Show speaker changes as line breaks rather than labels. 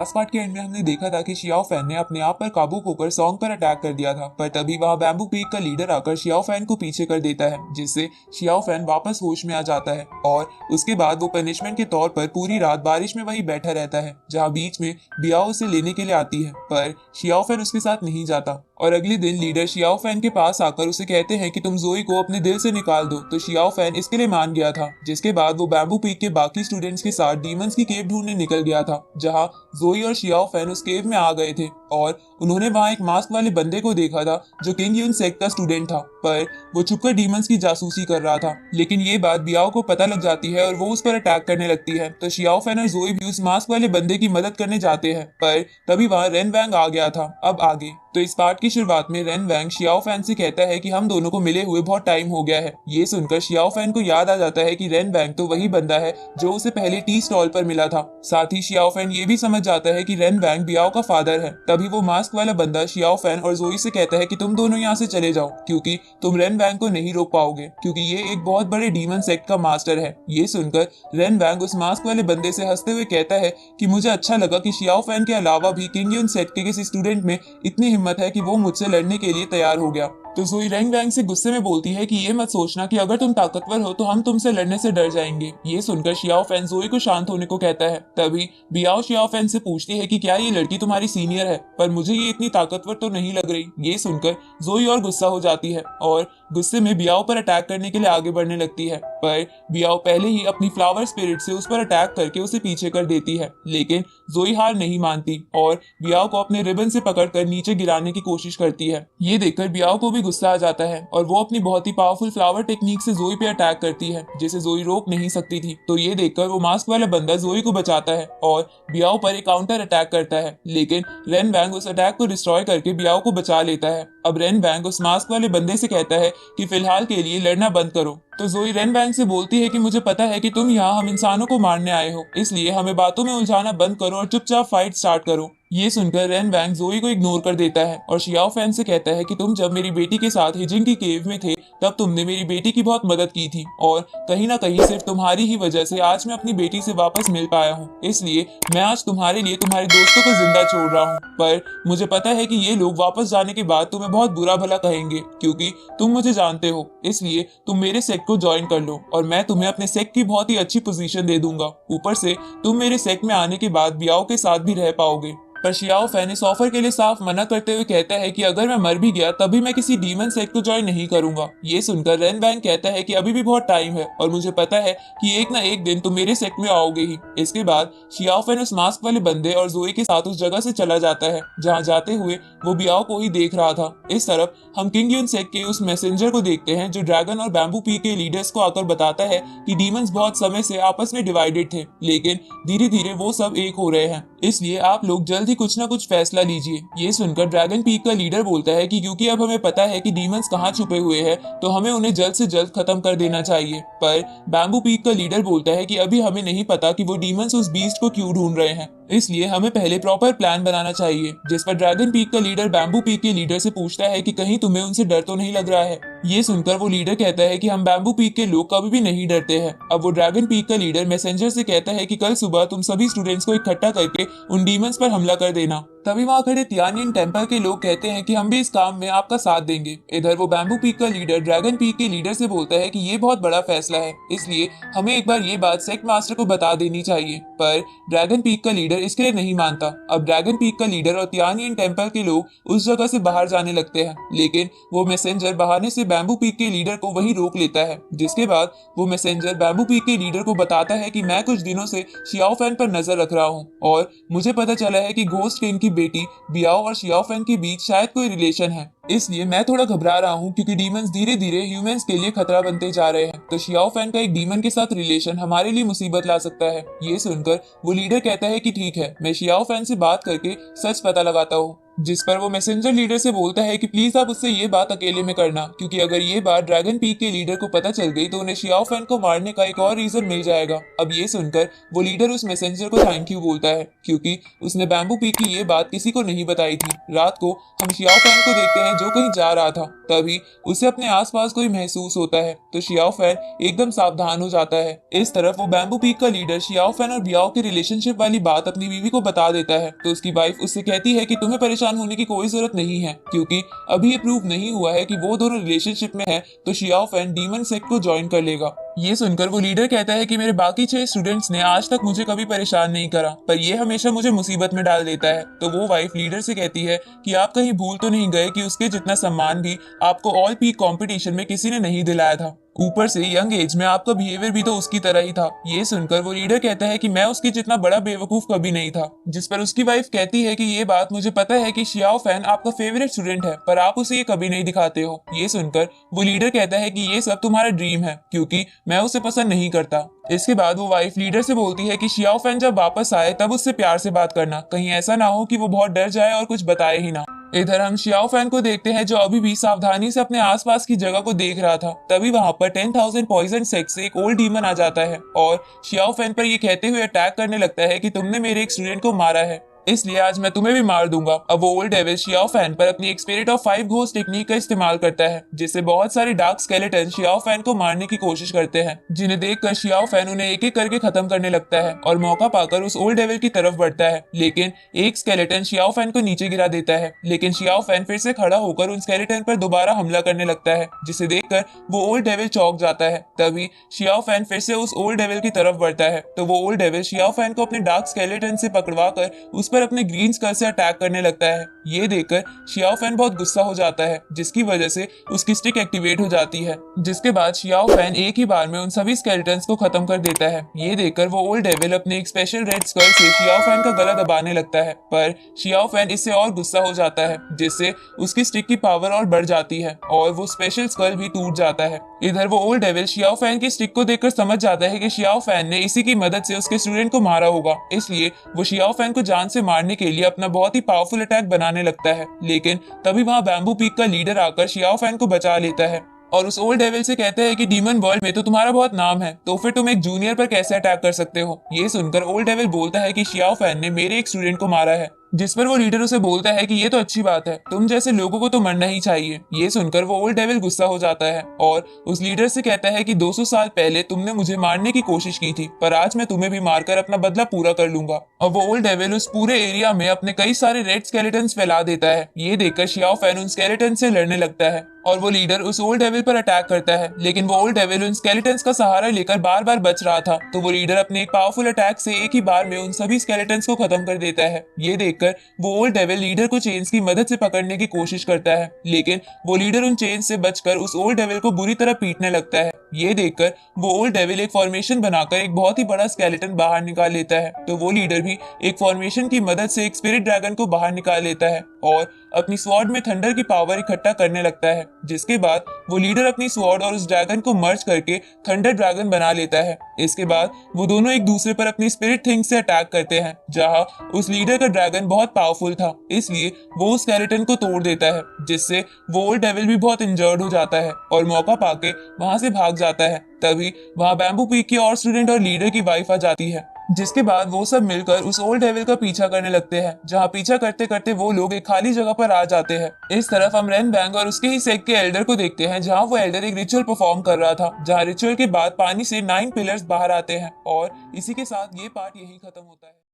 Last part के and में हमने देखा था कि शियाओ फैन ने अपने आप पर काबू खोकर सॉन्ग पर अटैक कर दिया था, पर तभी वहां बैम्बू पीक का लीडर आकर शियाओ फैन को पीछे कर देता है, जिससे शियाओ फैन वापस होश में आ जाता है और उसके बाद वो पनिशमेंट के तौर पर पूरी रात बारिश में वहीं बैठा रहता है, जहां बीच में बियाओ उसे लेने के लिए आती है, पर शियाओ फैन उसके साथ नहीं जाता। और अगले दिन लीडर शियाओ फैन के पास आकर उसे कहते हैं कि तुम जोई को अपने दिल से निकाल दो, तो शियाओ फैन इसके लिए मान गया था, जिसके बाद वो बैम्बू पीक के बाकी स्टूडेंट्स के साथ डीमंस की केव ढूंढने निकल गया था, जहां जोई और शियाओ फैन उस केव में आ गए थे और उन्होंने वहां एक मास्क वाले बंदे को देखा था जो किंग यून सेक्ट का स्टूडेंट था, पर वो छुपकर डीमंस की जासूसी कर रहा था। लेकिन ये बात बियाओ को पता लग जाती है और वो उस पर अटैक करने लगती है, तो शियाओ फैन और जोई भी उस मास्क वाले बंदे की मदद करने जाते हैं, पर तभी वहां रेन वैंग आ गया था। अब आगे तो इस पार्ट की शुरुआत में रेन वैंग शियाओ फैन से कहता है कि हम दोनों को मिले हुए बहुत टाइम हो गया है। ये सुनकर शियाओ फैन को याद आ जाता है कि रेन वैंग तो वही बंदा है जो उसे पहले टी स्टॉल पर मिला था। साथ ही शियाओ फैन ये भी समझ जाता है कि रेन वैंग बियाओ का फादर है। तभी वो मास्क वाला बंदा शियाओ फैन और जोई से कहता है कि तुम दोनों यहाँ से चले जाओ, क्योंकि तुम रेन वैंग को नहीं रोक पाओगे, क्योंकि ये एक बहुत बड़े डीमन सेक्ट का मास्टर है। ये सुनकर रेन वैंग उस मास्क वाले बंदे से हंसते हुए कहता है कि मुझे अच्छा लगा कि शियाओ फैन के अलावा भी किंग यून सेक्ट के किसी स्टूडेंट में इतनी हिम्मत है कि वो मुझसे लड़ने के लिए तैयार हो गया। तो जोई रेंग वैंग से गुस्से में बोलती है कि ये मत सोचना कि अगर तुम ताकतवर हो तो हम तुमसे लड़ने से डर जाएंगे। ये सुनकर शियाओ फैन जोई को शांत होने को कहता है। तभी बियाओ शियाओ फैन से पूछती है कि क्या ये लड़की तुम्हारी सीनियर है, पर मुझे ये इतनी ताकतवर तो नहीं लग रही। ये सुनकर जोई और गुस्सा हो जाती है और गुस्से में बियाओ पर अटैक करने के लिए आगे बढ़ने लगती है, पर बियाओ पहले ही अपनी फ्लावर स्पिरिट से उस पर अटैक करके उसे पीछे कर देती है। लेकिन जोई हार नहीं मानती और बियाओ को अपने रिबन से पकड़कर नीचे गिराने की कोशिश करती है। ये देखकर बियाओ को भी गुस्सा आ जाता है और वो अपनी बहुत ही पावरफुल फ्लावर टेक्निक से जोई पे अटैक करती है, जिसे जोई रोक नहीं सकती थी। तो ये देखकर वो मास्क वाला बंदा जोई को बचाता है और बियाओ पर एक काउंटर अटैक करता है, लेकिन रेन वैंग उस अटैक को डिस्ट्रॉय करके बियाओ को बचा लेता है। अब रेन वैंग उस मास्क वाले बंदे से कहता है कि फिलहाल के लिए लड़ना बंद करो। तो जोई रेन वैंग से बोलती है कि मुझे पता है कि तुम यहाँ हम इंसानों को मारने आए हो, इसलिए हमें बातों में उलझाना बंद करो और चुपचाप फाइट स्टार्ट करो। ये सुनकर रेन वैंग जोई को इग्नोर कर देता है और शियाओ फैन से कहता है कि तुम जब मेरी बेटी के साथ हिजिंग की केव में थे तब तुमने मेरी बेटी की बहुत मदद की थी और कहीं ना कहीं सिर्फ तुम्हारी ही वजह से आज मैं अपनी बेटी से वापस मिल पाया हूँ, इसलिए मैं आज तुम्हारे लिए तुम्हारे दोस्तों को जिंदा छोड़ रहा हूँ। पर मुझे पता है कि ये लोग वापस जाने के बाद तुम्हें बहुत बुरा भला कहेंगे, क्योंकि तुम मुझे जानते हो, इसलिए तुम मेरे सेक्ट को ज्वाइन कर लो और मैं तुम्हें अपने सेक्ट की बहुत ही अच्छी पोजीशन दे दूंगा। ऊपर से तुम मेरे सेक्ट में आने के बाद बियाओ के साथ भी रह पाओगे। पर शियाओ फैन इस ऑफर के लिए साफ मना करते हुए कहता है कि अगर मैं मर भी गया तभी मैं किसी डीमन सेक्ट को ज्वाइन नहीं करूंगा। ये सुनकर रेन वैंग कहता है कि अभी भी बहुत टाइम है और मुझे पता है कि एक ना एक दिन तुम मेरे सेक्ट में आओगे ही। इसके बाद शियाओ फैन उस मास्क वाले बंदे और जोई के साथ उस जगह से चला जाता है जहाँ जाते हुए वो बियाओ को ही देख रहा था। इस तरफ हम किंग यून सेक्ट के उस मैसेंजर को देखते हैं जो ड्रैगन और बैम्बू पी के लीडर्स को आकर बताता है कि डीमंस बहुत समय से आपस में डिवाइडेड थे, लेकिन धीरे धीरे वो सब एक हो रहे हैं, इसलिए आप लोग जल्द ही कुछ ना कुछ फैसला लीजिए। ये सुनकर ड्रैगन पीक का लीडर बोलता है कि क्योंकि अब हमें पता है कि डीमंस कहाँ छुपे हुए हैं तो हमें उन्हें जल्द से जल्द खत्म कर देना चाहिए। पर बैम्बू पीक का लीडर बोलता है कि अभी हमें नहीं पता कि वो डीमंस उस बीस्ट को क्यों ढूंढ रहे हैं, इसलिए हमें पहले प्रॉपर प्लान बनाना चाहिए। जिस पर ड्रैगन पीक का लीडर बैम्बू पीक के लीडर से पूछता है कि कहीं तुम्हें उनसे डर तो नहीं लग रहा है। ये सुनकर वो लीडर कहता है कि हम बैम्बू पीक के लोग कभी भी नहीं डरते हैं। अब वो ड्रैगन पीक का लीडर मैसेंजर से कहता है कि कल सुबह तुम सभी स्टूडेंट्स को इकट्ठा करके उन डीमंस पर हमला कर देना। तभी वहां खड़े तियानियन टेम्पल के लोग कहते हैं कि हम भी इस काम में आपका साथ देंगे। इधर वो बैम्बू पीक का लीडर ड्रैगन पीक के लीडर से बोलता है कि ये बहुत बड़ा फैसला है, इसलिए हमें एक बार ये बात सेक्ट मास्टर को बता देनी चाहिए। पर ड्रैगन पीक का लीडर इसके लिए नहीं मानता। अब ड्रैगन पीक का लीडर और तियानियन टेम्पल के लोग उस जगह से बाहर जाने लगते हैं, लेकिन वो मैसेंजर बहाने से बैम्बू पीक के लीडर को वहीं रोक लेता है। जिसके बाद वो मैसेंजर बैम्बू पीक के लीडर को बताता है कि मैं कुछ दिनों से शियाओ फैन पर नजर रख रहा हूँ और मुझे पता चला है कि घोस्ट किंग की बेटी बियाओ और शियाओ फैन के बीच शायद कोई रिलेशन है, इसलिए मैं थोड़ा घबरा रहा हूँ क्योंकि डीमंस धीरे धीरे ह्यूमंस के लिए खतरा बनते जा रहे हैं। तो शियाओ फैन का एक डीमन के साथ रिलेशन हमारे लिए मुसीबत ला सकता है। ये सुनकर वो लीडर कहता है कि ठीक है, मैं शियाओ फैन से बात करके सच पता लगाता हूँ। जिस पर वो मैसेंजर लीडर से बोलता है कि प्लीज आप उससे ये बात अकेले में करना, क्योंकि अगर ये बात ड्रैगन पीक के लीडर को पता चल गई तो उन्हें शियाओ फैन को मारने का एक और रीजन मिल जाएगा। अब ये सुनकर वो लीडर उस मैसेंजर को थैंक यू बोलता है, क्योंकि उसने बैम्बू पीक की ये बात किसी को नहीं बताई थी। रात को हम शियाओ फैन को देखते हैं जो कहीं जा रहा था, तभी उसे अपने आसपास कोई महसूस होता है तो शियाओ फैन एकदम सावधान हो जाता है। इस तरफ वो बैम्बू पीक का लीडर शियाओ फैन और बियाओ के रिलेशनशिप वाली बात अपनी बीवी को बता देता है, तो उसकी वाइफ उससे कहती है कि तुम्हें परेशान होने की कोई जरूरत नहीं है, क्योंकि अभी ये प्रूव नहीं हुआ है कि वो दोनों रिलेशनशिप में है, तो शियाओ फैन डीमन सेक्ट को ज्वाइन कर लेगा। ये सुनकर वो लीडर कहता है कि मेरे बाकी 6 स्टूडेंट्स ने आज तक मुझे कभी परेशान नहीं करा, पर ये हमेशा मुझे मुसीबत में डाल देता है। तो वो वाइफ लीडर से कहती है कि आप कहीं भूल तो नहीं गए कि उसके जितना सम्मान भी आपको ऑल पीक कंपटीशन में किसी ने नहीं दिलाया था। ऊपर से यंग एज में आपका बिहेवियर भी तो उसकी तरह ही था। ये सुनकर वो लीडर कहता है कि मैं उसकी जितना बड़ा बेवकूफ कभी नहीं था। जिस पर उसकी वाइफ कहती है कि ये बात मुझे पता है कि शियाओ फैन आपका फेवरेट स्टूडेंट है, पर आप उसे ये कभी नहीं दिखाते हो। ये सुनकर वो लीडर कहता है कि ये सब तुम्हारा ड्रीम है, क्योंकि मैं उसे पसंद नहीं करता। इसके बाद वो वाइफ लीडर से बोलती है कि शियाओ फैन जब वापस आए तब उससे प्यार से बात करना, कहीं ऐसा ना हो कि वो बहुत डर जाए और कुछ बताए ही ना। इधर हम शियाओ फैन को देखते हैं जो अभी भी सावधानी से अपने आसपास की जगह को देख रहा था। तभी वहां पर 10,000 पॉइजन सेक्स से एक ओल्ड डीमन आ जाता है और शियाओ फैन पर ये कहते हुए अटैक करने लगता है कि तुमने मेरे एक स्टूडेंट को मारा है, इसलिए आज मैं तुम्हें भी मार दूंगा। अब वो ओल्ड डेविल शियाओ फैन पर अपनी एक स्पिरिट ऑफ 5 घोस्ट टेक्निक का इस्तेमाल करता है, जिससे बहुत सारे डार्क स्केलेटन शियाओ फैन को मारने की कोशिश करते हैं, जिन्हें देखकर शियाओ फैन उन्हें एक एक करके खत्म करने लगता है और मौका पाकर उस ओल्ड डेविल की तरफ बढ़ता है। लेकिन एक स्केलेटन शियाओ फैन को नीचे गिरा देता है, लेकिन शियाओ फैन फिर से खड़ा होकर उन स्केलेटन पर दोबारा हमला करने लगता है, जिसे देखकर वो ओल्ड डेविल चौंक जाता है। तभी शियाओ फैन फिर से उस ओल्ड डेविल की तरफ बढ़ता है, तो वो ओल्ड डेविल शियाओ फैन को अपने डार्क स्केलेटन से पकड़वाकर उस पर अपने ग्रीन स्कल से अटैक करने लगता है। ये देखकर शियाओ फैन बहुत गुस्सा हो जाता है, जिसकी वजह से उसकी स्टिक एक्टिवेट हो जाती है, जिसके बाद शियाओ फैन एक ही बार में उन सभी स्केलेटन्स को खत्म कर देता है। ये देखकर वो ओल्ड डेविल अपने एक स्पेशल रेड स्कल से शियाओ फैन का गला दबाने लगता है, पर शियाओ फैन इससे और गुस्सा हो जाता है, जिससे उसकी स्टिक की पावर और बढ़ जाती है और वो स्पेशल स्कल भी टूट जाता है। इधर वो ओल्ड डेविल शियाओ फैन की स्टिक को देखकर समझ जाता है कि शियाओ फैन ने इसी की मदद से उसके स्टूडेंट को मारा होगा, इसलिए वो शियाओ फैन को जान से मारने के लिए अपना बहुत ही पावरफुल अटैक बनाने लगता है। लेकिन तभी वहां बैम्बू पीक का लीडर आकर शियाओ फैन को बचा लेता है और उस ओल्ड डेविल से कहते हैं कि डीमन वर्ल्ड में तो तुम्हारा बहुत नाम है, तो फिर तुम एक जूनियर पर कैसे अटैक कर सकते हो। ये सुनकर ओल्ड डेविल बोलता है कि शियाओ फैन ने मेरे एक स्टूडेंट को मारा है, जिस पर वो लीडर उसे बोलता है कि ये तो अच्छी बात है, तुम जैसे लोगों को तो मरना ही चाहिए। ये सुनकर वो ओल्ड डेविल गुस्सा हो जाता है और उस लीडर से कहता है कि 200 साल पहले तुमने मुझे मारने की कोशिश की थी, पर आज मैं तुम्हें भी मारकर अपना बदला पूरा कर लूंगा। और वो ओल्ड डेविल उस पूरे एरिया में अपने कई सारे रेड स्केलेटन्स फैला देता है। ये देखकर शियाओ फैन उन स्केलेटन से लड़ने लगता है और वो लीडर उस ओल्ड डेविल पर अटैक करता है, लेकिन वो ओल्ड डेविल उन स्केलेटन्स का सहारा लेकर बार बार बच रहा था, तो वो लीडर अपने एक पावरफुल अटैक से एक ही बार में उन सभी स्केलेटन्स को खत्म कर देता है। ये देखकर वो ओल्ड डेविल लीडर को चेन्स की मदद से पकड़ने की कोशिश करता है, लेकिन वो लीडर उन चेन्स से बचकर उस ओल्ड डेविल को बुरी तरह पीटने लगता है। ये देखकर वो ओल्ड डेविल एक फॉर्मेशन बनाकर एक बहुत ही बड़ा स्केलेटन बाहर निकाल लेता है, तो वो लीडर भी एक फॉर्मेशन की मदद से एक स्पिरिट ड्रैगन को बाहर निकाल लेता है और अपनी स्वॉर्ड में थंडर की पावर इकट्ठा करने लगता है, जिसके बाद वो लीडर अपनी स्वॉर्ड और उस ड्रैगन को मर्ज करके थंडर ड्रैगन बना लेता है। इसके बाद वो दोनों एक दूसरे पर अपनी स्पिरिट थिंग से अटैक करते हैं, जहां उस लीडर का ड्रैगन बहुत पावरफुल था, इसलिए वो उस स्केलेटन को तोड़ देता है, जिससे वो ओल्ड डेविल भी बहुत इंजर्ड हो जाता है और मौका पाके वहां से भाग जाता है। तभी वहां बैम्बू पीक की और स्टूडेंट और लीडर की वाइफ आ जाती है, जिसके बाद वो सब मिलकर उस ओल्ड डेविल का पीछा करने लगते हैं, जहां पीछा करते करते वो लोग एक खाली जगह पर आ जाते हैं। इस तरफ हम रेन बैंग और उसके ही सेक्ट के एल्डर को देखते हैं, जहां वो एल्डर एक रिचुअल परफॉर्म कर रहा था, जहां रिचुअल के बाद पानी से 9 पिलर्स बाहर आते हैं और इसी के साथ ये पार्ट यही खत्म होता है।